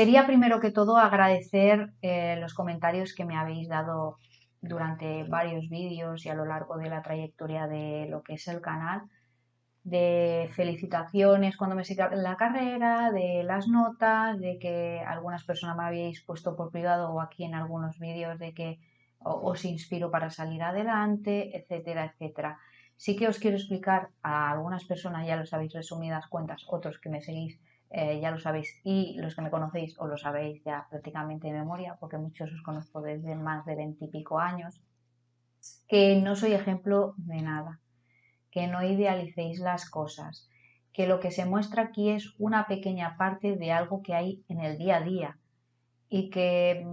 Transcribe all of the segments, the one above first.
Quería primero que todo agradecer los comentarios que me habéis dado durante varios vídeos y a lo largo de la trayectoria de lo que es el canal, de felicitaciones cuando me siga en la carrera, de las notas, de que algunas personas me habéis puesto por privado o aquí en algunos vídeos de que os inspiro para salir adelante, etcétera, etcétera. Sí que os quiero explicar a algunas personas, ya lo sabéis, resumidas cuentas, otros que me seguís ya lo sabéis, y los que me conocéis os lo sabéis ya prácticamente de memoria, porque muchos os conozco desde más de 20 y pico años, que no soy ejemplo de nada, que no idealicéis las cosas, que lo que se muestra aquí es una pequeña parte de algo que hay en el día a día y que,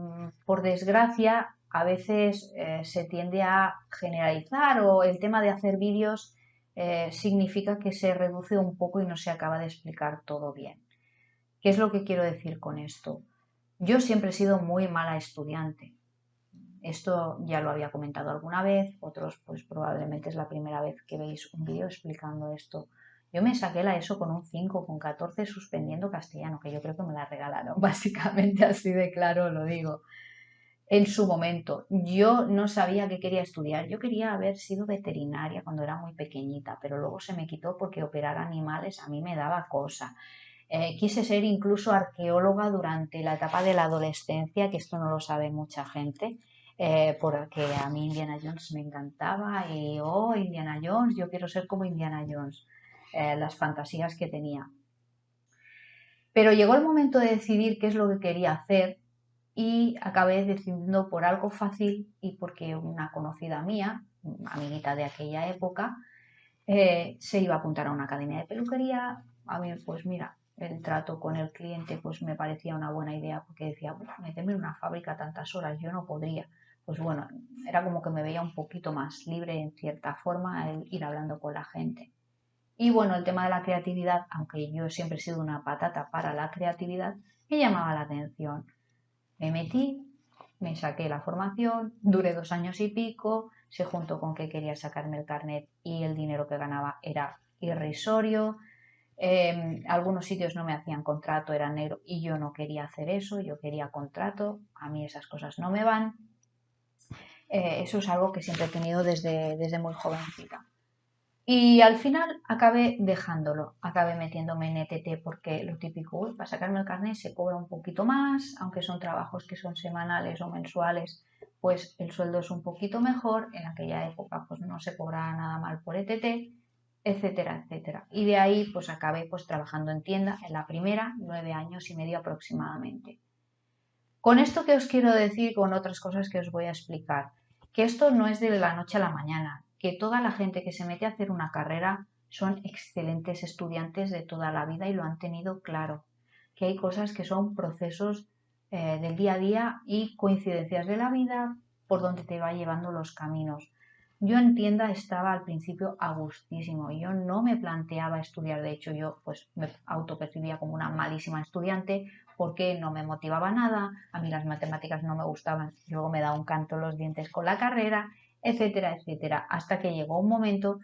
por desgracia, a veces se tiende a generalizar o el tema de hacer vídeos significa que se reduce un poco y no se acaba de explicar todo bien. ¿Qué es lo que quiero decir con esto? Yo siempre he sido muy mala estudiante. Esto ya lo había comentado alguna vez, otros pues probablemente es la primera vez que veis un vídeo explicando esto. Yo me saqué la ESO con un 5, con 14 suspendiendo castellano, que yo creo que me la regalaron, básicamente así de claro lo digo. En su momento, yo no sabía qué quería estudiar, yo quería haber sido veterinaria cuando era muy pequeñita, pero luego se me quitó porque operar animales a mí me daba cosa. Quise ser incluso arqueóloga durante la etapa de la adolescencia, que esto no lo sabe mucha gente, porque a mí Indiana Jones me encantaba y, oh, Indiana Jones, yo quiero ser como Indiana Jones, las fantasías que tenía. Pero llegó el momento de decidir qué es lo que quería hacer y acabé decidiendo por algo fácil y porque una conocida mía, amiguita de aquella época, se iba a apuntar a una academia de peluquería. A mí, pues mira, el trato con el cliente pues me parecía una buena idea porque decía, meterme en una fábrica tantas horas, yo no podría. Pues bueno, era como que me veía un poquito más libre en cierta forma el ir hablando con la gente. Y bueno, el tema de la creatividad, aunque yo siempre he sido una patata para la creatividad, me llamaba la atención. Me metí, me saqué la formación, duré 2 años y pico, se juntó con que quería sacarme el carnet y el dinero que ganaba era irrisorio. Algunos sitios no me hacían contrato, era negro y yo no quería hacer eso, yo quería contrato, a mí esas cosas no me van. Eso es algo que siempre he tenido desde muy jovencita. Y al final acabé dejándolo, acabé metiéndome en ETT porque lo típico, para sacarme el carnet se cobra un poquito más, aunque son trabajos que son semanales o mensuales, pues el sueldo es un poquito mejor, en aquella época pues no se cobraba nada mal por ETT, etcétera, etcétera. Y de ahí pues acabé pues trabajando en tienda, en la primera, 9 años y medio aproximadamente. Con esto que os quiero decir, con otras cosas que os voy a explicar, que esto no es de la noche a la mañana, que toda la gente que se mete a hacer una carrera son excelentes estudiantes de toda la vida y lo han tenido claro, que hay cosas que son procesos del día a día y coincidencias de la vida por donde te va llevando los caminos. Yo en tienda estaba al principio a gustísimo, yo no me planteaba estudiar, de hecho yo pues me autopercibía como una malísima estudiante porque no me motivaba nada, a mí las matemáticas no me gustaban, luego me da un canto en los dientes con la carrera, etcétera, etcétera, hasta que llegó un momento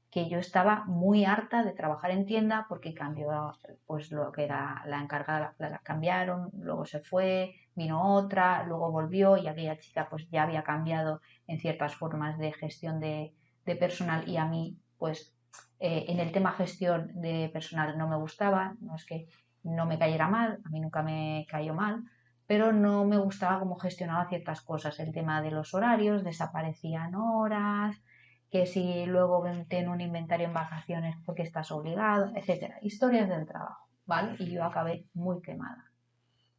que yo estaba muy harta de trabajar en tienda porque cambió, pues lo que era la encargada, la cambiaron, luego se fue, vino otra, luego volvió y aquella chica pues ya había cambiado en ciertas formas de gestión de personal y a mí pues en el tema gestión de personal no me gustaba, no es que no me cayera mal, a mí nunca me cayó mal, pero no me gustaba cómo gestionaba ciertas cosas, el tema de los horarios, desaparecían horas, que si luego ten un inventario en vacaciones porque estás obligado, etcétera. Historias del trabajo, ¿vale? Y yo acabé muy quemada,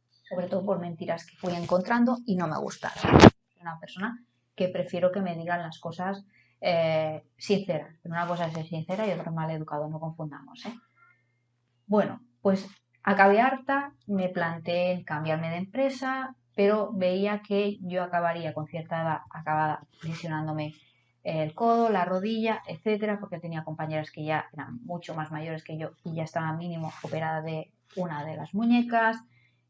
sobre todo por mentiras que fui encontrando y no me gustaron. Soy una persona que prefiero que me digan las cosas sinceras. Pero una cosa es ser sincera y otra mal educado, no confundamos, ¿eh? Bueno, pues acabé harta, me planteé en cambiarme de empresa, pero veía que yo acabaría con cierta edad, acababa lesionándome el codo, la rodilla, etcétera, porque tenía compañeras que ya eran mucho más mayores que yo y ya estaba mínimo operada de una de las muñecas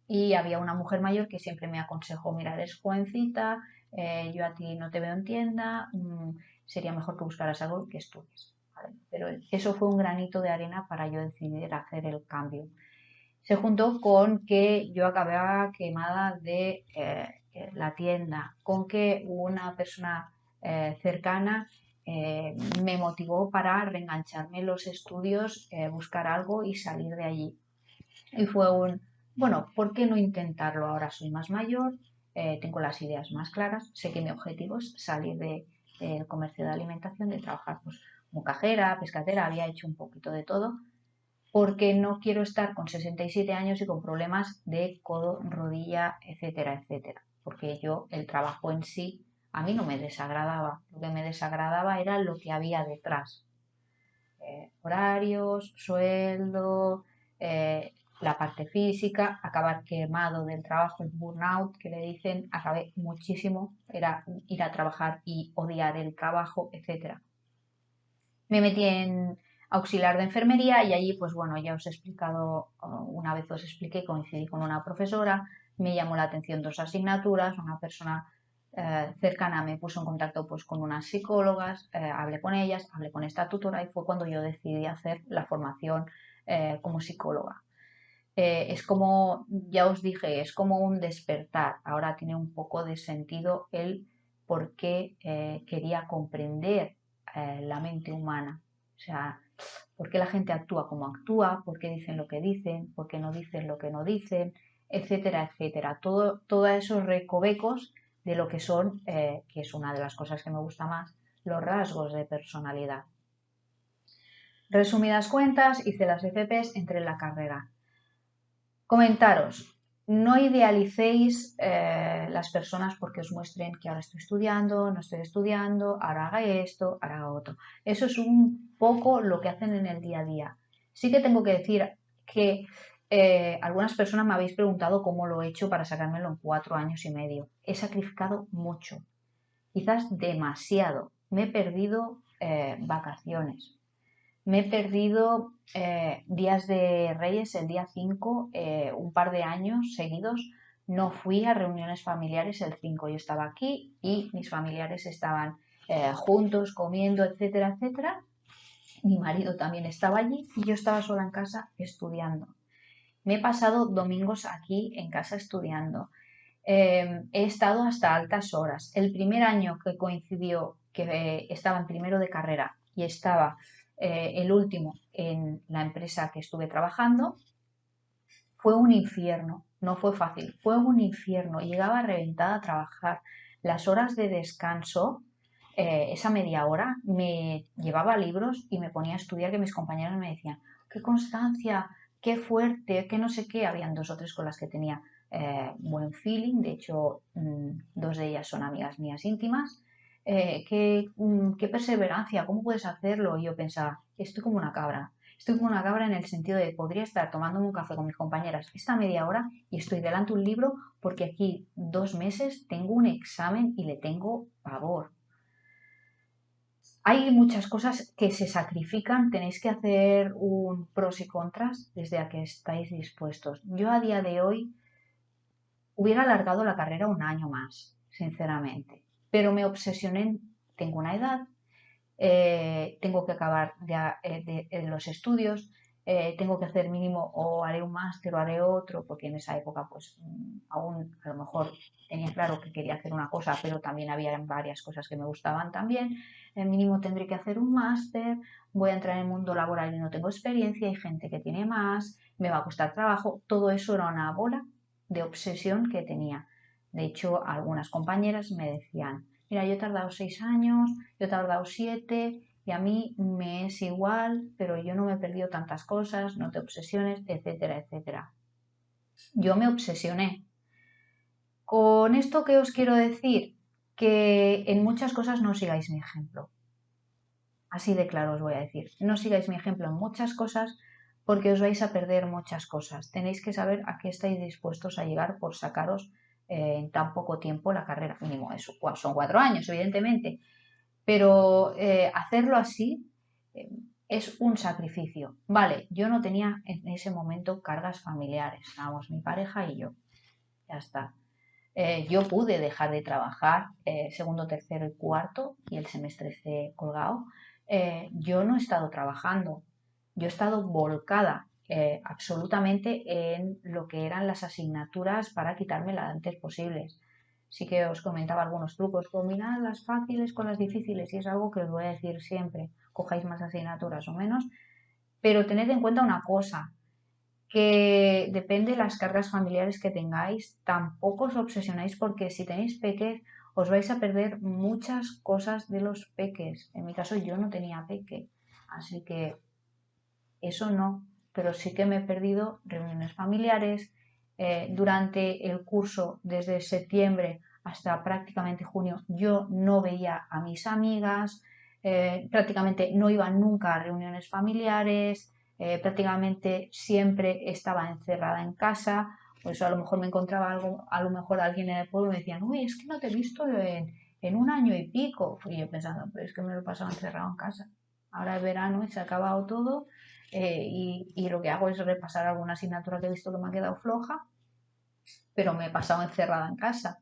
y había una mujer mayor que siempre me aconsejó, mira, eres jovencita, yo a ti no te veo en tienda, sería mejor que buscaras algo que estudies. ¿Vale? Pero eso fue un granito de arena para yo decidir hacer el cambio. Se juntó con que yo acababa quemada de la tienda, con que una persona cercana me motivó para reengancharme en los estudios, buscar algo y salir de allí. Y fue bueno, ¿por qué no intentarlo? Ahora soy más mayor, tengo las ideas más claras, sé que mi objetivo es salir del comercio de alimentación, de trabajar pues, como cajera, pescadera, había hecho un poquito de todo, porque no quiero estar con 67 años y con problemas de codo, rodilla, etcétera, etcétera. Porque yo, el trabajo en sí, a mí no me desagradaba. Lo que me desagradaba era lo que había detrás. Horarios, sueldo, la parte física, acabar quemado del trabajo, el burnout que le dicen, acabé muchísimo, era ir a trabajar y odiar el trabajo, etcétera. Me metí en auxiliar de enfermería y allí, pues bueno, ya os he explicado, una vez os expliqué, coincidí con una profesora, me llamó la atención dos asignaturas, una persona cercana me puso en contacto pues con unas psicólogas, hablé con ellas, hablé con esta tutora y fue cuando yo decidí hacer la formación como psicóloga. Es como, ya os dije, es como un despertar. Ahora tiene un poco de sentido el por qué quería comprender la mente humana. O sea, por qué la gente actúa como actúa, por qué dicen lo que dicen, por qué no dicen lo que no dicen, etcétera, etcétera. Todos esos recovecos de lo que son, que es una de las cosas que me gusta más, los rasgos de personalidad. Resumidas cuentas, hice las FPs, entré en la carrera. Comentaros, no idealicéis las personas porque os muestren que ahora estoy estudiando, no estoy estudiando, ahora haga esto, ahora haga otro. Eso es un poco lo que hacen en el día a día. Sí que tengo que decir que algunas personas me habéis preguntado cómo lo he hecho para sacármelo en 4 años y medio. He sacrificado mucho, quizás demasiado. Me he perdido vacaciones. Me he perdido días de Reyes, el día 5, un par de años seguidos. No fui a reuniones familiares el 5. Yo estaba aquí y mis familiares estaban juntos, comiendo, etcétera, etcétera. Mi marido también estaba allí y yo estaba sola en casa estudiando. Me he pasado domingos aquí en casa estudiando. He estado hasta altas horas. El primer año que coincidió que estaba en primero de carrera y estaba el último en la empresa que estuve trabajando, fue un infierno. No fue fácil, fue un infierno. Llegaba reventada a trabajar. Las horas de descanso, esa media hora, me llevaba libros y me ponía a estudiar, que mis compañeros me decían, qué constancia, qué fuerte, qué no sé qué. Habían dos o tres con las que tenía buen feeling, de hecho dos de ellas son amigas mías íntimas. Qué perseverancia, ¿cómo puedes hacerlo? Y yo pensaba, estoy como una cabra. Estoy como una cabra en el sentido de podría estar tomándome un café con mis compañeras esta media hora y estoy delante de un libro porque aquí 2 meses tengo un examen y le tengo pavor. Hay muchas cosas que se sacrifican, tenéis que hacer un pros y contras desde a que estáis dispuestos. Yo a día de hoy hubiera alargado la carrera un año más, sinceramente, pero me obsesioné, tengo una edad, tengo que acabar de los estudios, tengo que hacer mínimo o haré un máster o haré otro, porque en esa época pues aún a lo mejor tenía claro que quería hacer una cosa, pero también había varias cosas que me gustaban también. Mínimo tendré que hacer un máster, voy a entrar en el mundo laboral y no tengo experiencia, hay gente que tiene más, me va a costar trabajo, todo eso era una bola de obsesión que tenía. De hecho, algunas compañeras me decían, mira, yo he tardado 6 años, yo he tardado 7 y a mí me es igual, pero yo no me he perdido tantas cosas, no te obsesiones, etcétera, etcétera. Yo me obsesioné. Con esto, ¿qué os quiero decir? Que en muchas cosas no sigáis mi ejemplo. Así de claro os voy a decir. No sigáis mi ejemplo en muchas cosas porque os vais a perder muchas cosas. Tenéis que saber a qué estáis dispuestos a llegar por sacaros en tan poco tiempo la carrera. Mínimo eso. Son 4 años, evidentemente. Pero hacerlo así eh, es un sacrificio. Vale, yo no tenía en ese momento cargas familiares. Estábamos mi pareja y yo. Ya está. Yo pude dejar de trabajar segundo, tercero y cuarto y el semestre esté colgado. Yo no he estado trabajando, yo he estado volcada absolutamente en lo que eran las asignaturas para quitármela lo antes posible. Sí que os comentaba algunos trucos, combinad las fáciles con las difíciles y es algo que os voy a decir siempre, cojáis más asignaturas o menos, pero tened en cuenta una cosa, que depende de las cargas familiares que tengáis, tampoco os obsesionáis porque si tenéis peques os vais a perder muchas cosas de los peques. En mi caso yo no tenía peque, así que eso no, pero sí que me he perdido reuniones familiares. Durante el curso, desde septiembre hasta prácticamente junio, yo no veía a mis amigas, prácticamente no iba nunca a reuniones familiares, prácticamente siempre estaba encerrada en casa, por eso a lo mejor me encontraba algo, a lo mejor alguien en el pueblo me decían, uy, es que no te he visto en un año y pico. Y yo pensando, pero es que me lo he pasado encerrado en casa. Ahora es verano y se ha acabado todo y lo que hago es repasar alguna asignatura que he visto que me ha quedado floja, pero me he pasado encerrada en casa.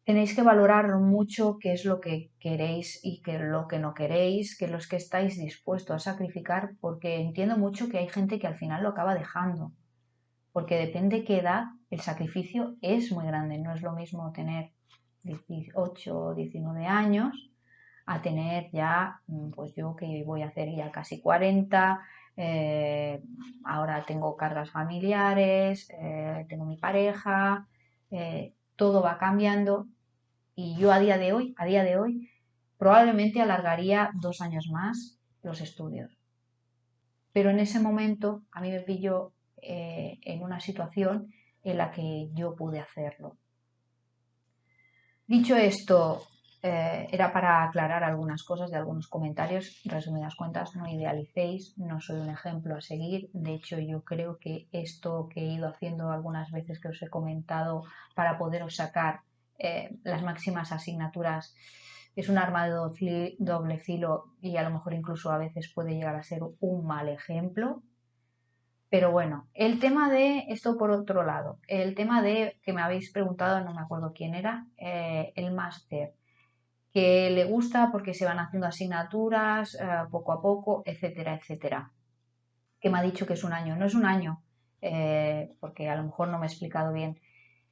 Tenéis que valorar mucho qué es lo que queréis y qué es lo que no queréis, qué es lo que estáis dispuestos a sacrificar, porque entiendo mucho que hay gente que al final lo acaba dejando, porque depende de qué edad, el sacrificio es muy grande. No es lo mismo tener 18 o 19 años a tener ya, pues yo que voy a hacer ya casi 40, ahora tengo cargas familiares, tengo mi pareja, todo va cambiando y yo a día de hoy, probablemente alargaría 2 años más los estudios. Pero en ese momento a mí me pilló en una situación en la que yo pude hacerlo. Dicho esto, era para aclarar algunas cosas de algunos comentarios. Resumidas cuentas, no idealicéis, no soy un ejemplo a seguir. De hecho, yo creo que esto que he ido haciendo algunas veces que os he comentado para poderos sacar las máximas asignaturas es un arma de doble filo y a lo mejor incluso a veces puede llegar a ser un mal ejemplo. Pero bueno, el tema de esto por otro lado, el tema de que me habéis preguntado, no me acuerdo quién era, el máster, que le gusta porque se van haciendo asignaturas poco a poco, etcétera, etcétera. Que me ha dicho que es un año, no es un año, porque a lo mejor no me he explicado bien.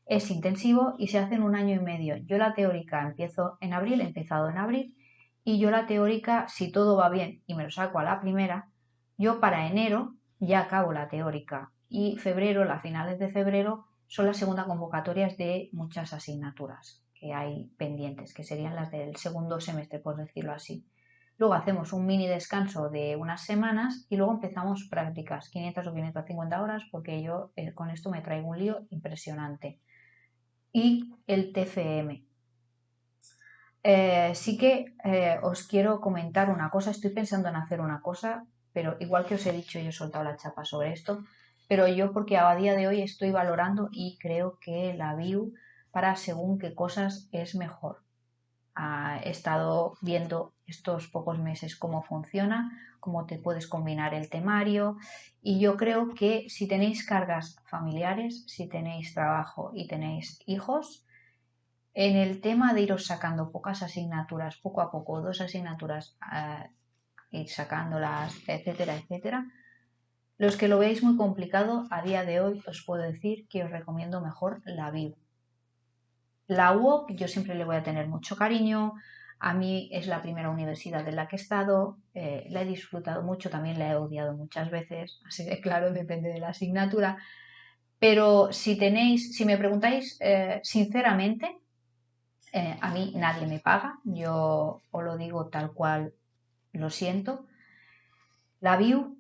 Es intensivo y se hace en un año y medio. Yo la teórica empiezo en abril, he empezado en abril, y yo la teórica, si todo va bien y me lo saco a la primera, yo para enero ya acabo la teórica y febrero, las finales de febrero, son las segundas convocatorias de muchas asignaturas que hay pendientes, que serían las del segundo semestre, por decirlo así. Luego hacemos un mini descanso de unas semanas y luego empezamos prácticas, 500 o 550 horas, porque yo con esto me traigo un lío impresionante. Y el TFM. Sí que os quiero comentar una cosa, estoy pensando en hacer una cosa, pero igual que os he dicho, yo he soltado la chapa sobre esto, pero yo porque a día de hoy estoy valorando y creo que la BIU para según qué cosas es mejor. He estado viendo estos pocos meses cómo funciona, cómo te puedes combinar el temario y yo creo que si tenéis cargas familiares, si tenéis trabajo y tenéis hijos, en el tema de iros sacando pocas asignaturas, poco a poco, 2 asignaturas, ir sacándolas, etcétera, etcétera. Los que lo veis muy complicado, a día de hoy os puedo decir que os recomiendo mejor la BIU. La UOC yo siempre le voy a tener mucho cariño, a mí es la primera universidad en la que he estado, la he disfrutado mucho, también la he odiado muchas veces, así de claro, depende de la asignatura, pero si me preguntáis sinceramente, a mí nadie me paga, yo os lo digo tal cual lo siento. La BIU,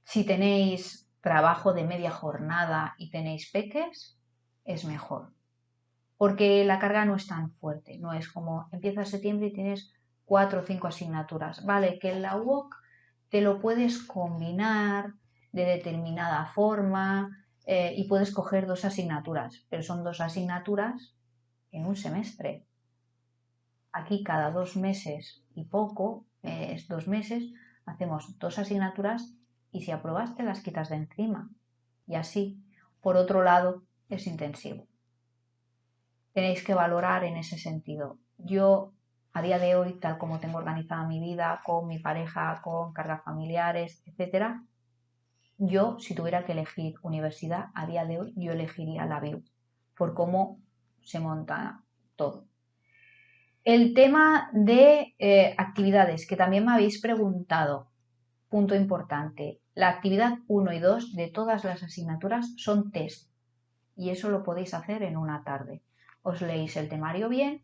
si tenéis trabajo de media jornada y tenéis peques, es mejor. Porque la carga no es tan fuerte, no es como empieza septiembre y tienes 4 o 5 asignaturas. Vale, que en la UOC te lo puedes combinar de determinada forma y puedes coger 2 asignaturas, pero son 2 asignaturas en un semestre. Aquí cada 2 meses y poco, 2 meses, hacemos 2 asignaturas y si apruebas te las quitas de encima. Y así, por otro lado, es intensivo. Tenéis que valorar en ese sentido. Yo, a día de hoy, tal como tengo organizada mi vida, con mi pareja, con cargas familiares, etcétera, Yo, si tuviera que elegir universidad, a día de hoy, yo elegiría la BIU, por cómo se monta todo. El tema de actividades, que también me habéis preguntado, punto importante. La actividad 1 y 2 de todas las asignaturas son test y eso lo podéis hacer en una tarde. Os leéis el temario bien.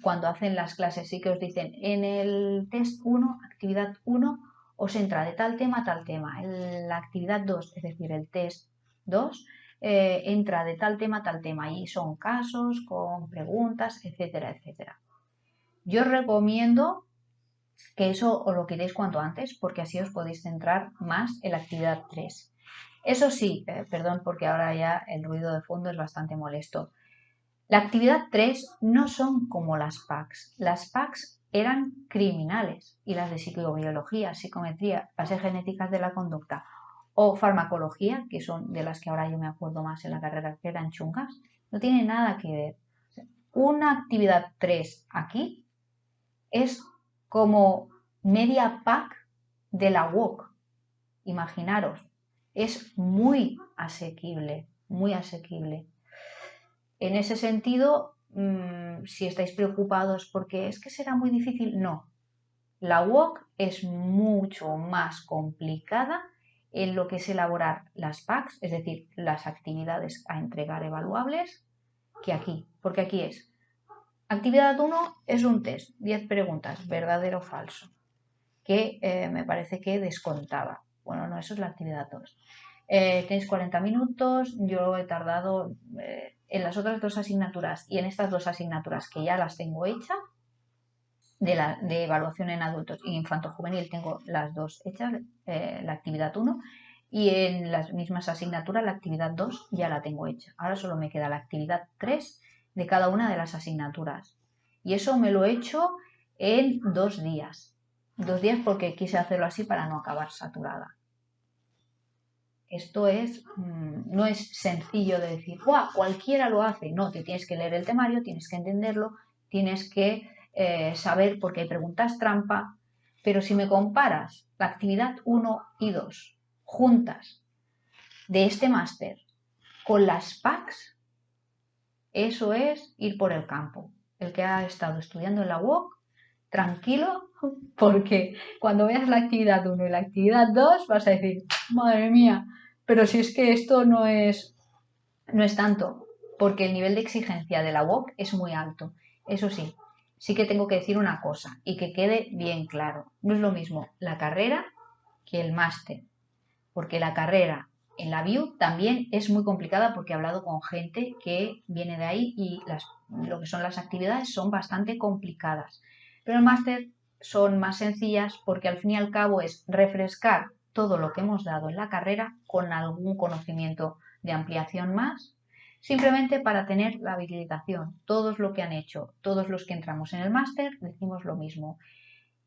Cuando hacen las clases sí que os dicen en el test 1, actividad 1, os entra de tal tema a tal tema. En la actividad 2, es decir, el test 2, entra de tal tema a tal tema y son casos con preguntas, etcétera, etcétera. Yo os recomiendo que eso os lo quitéis cuanto antes porque así os podéis centrar más en la actividad 3. Eso sí, perdón porque ahora ya el ruido de fondo es bastante molesto. La actividad 3 no son como las PACs. Las PACs eran criminales y las de psicobiología, psicometría, bases genéticas de la conducta o farmacología, que son de las que ahora yo me acuerdo más en la carrera que eran chungas, no tiene nada que ver. Una actividad 3 aquí es como media PAC de la UOC. Imaginaros, es muy asequible, muy asequible. En ese sentido, si estáis preocupados porque es que será muy difícil, no. La UOC es mucho más complicada en lo que es elaborar las PACs, es decir, las actividades a entregar evaluables, que aquí, porque aquí es actividad 1 es un test, 10 preguntas, verdadero o falso, que me parece que descontaba. Bueno, no, eso es la actividad 2. Tenéis 40 minutos, yo he tardado en las otras dos asignaturas y en estas dos asignaturas que ya las tengo hechas, de evaluación en adultos e infanto-juvenil tengo las dos hechas, la actividad 1, y en las mismas asignaturas la actividad 2 ya la tengo hecha. Ahora solo me queda la actividad 3 de cada una de las asignaturas. Y eso me lo he hecho en 2 días. 2 días porque quise hacerlo así para no acabar saturada. Esto no es sencillo de decir, ¡guau! Cualquiera lo hace. No, te tienes que leer el temario, tienes que entenderlo, tienes que saber porque hay preguntas trampa. Pero si me comparas la actividad 1 y 2 juntas de este máster con las PACs, eso es ir por el campo. El que ha estado estudiando en la UOC, tranquilo, porque cuando veas la actividad 1 y la actividad 2 vas a decir, madre mía, pero si es que esto no es tanto, porque el nivel de exigencia de la UOC es muy alto. Eso sí, sí que tengo que decir una cosa y que quede bien claro. No es lo mismo la carrera que el máster, porque la carrera en la BIU también es muy complicada porque he hablado con gente que viene de ahí y lo que son las actividades son bastante complicadas. Pero el máster son más sencillas porque al fin y al cabo es refrescar todo lo que hemos dado en la carrera con algún conocimiento de ampliación más, simplemente para tener la habilitación. Todos lo que han hecho, todos los que entramos en el máster, decimos lo mismo.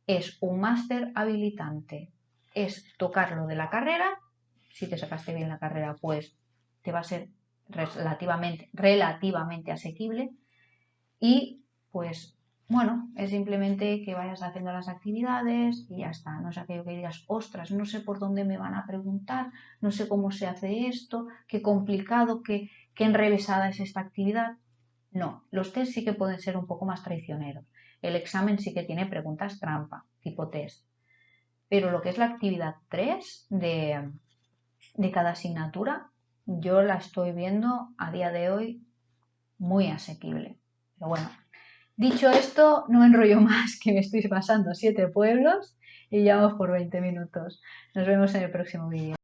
Es un máster habilitante. Es tocar lo de la carrera. Si te sacaste bien la carrera, pues te va a ser relativamente asequible. Y pues bueno, es simplemente que vayas haciendo las actividades y ya está. No es aquello que digas, ostras, no sé por dónde me van a preguntar, no sé cómo se hace esto, qué complicado, qué enrevesada es esta actividad. No, los test sí que pueden ser un poco más traicioneros. El examen sí que tiene preguntas trampa, tipo test. Pero lo que es la actividad 3 de cada asignatura, yo la estoy viendo a día de hoy muy asequible. Pero bueno, dicho esto, no enrollo más, que me estoy pasando 7 pueblos y ya vamos por 20 minutos. Nos vemos en el próximo vídeo.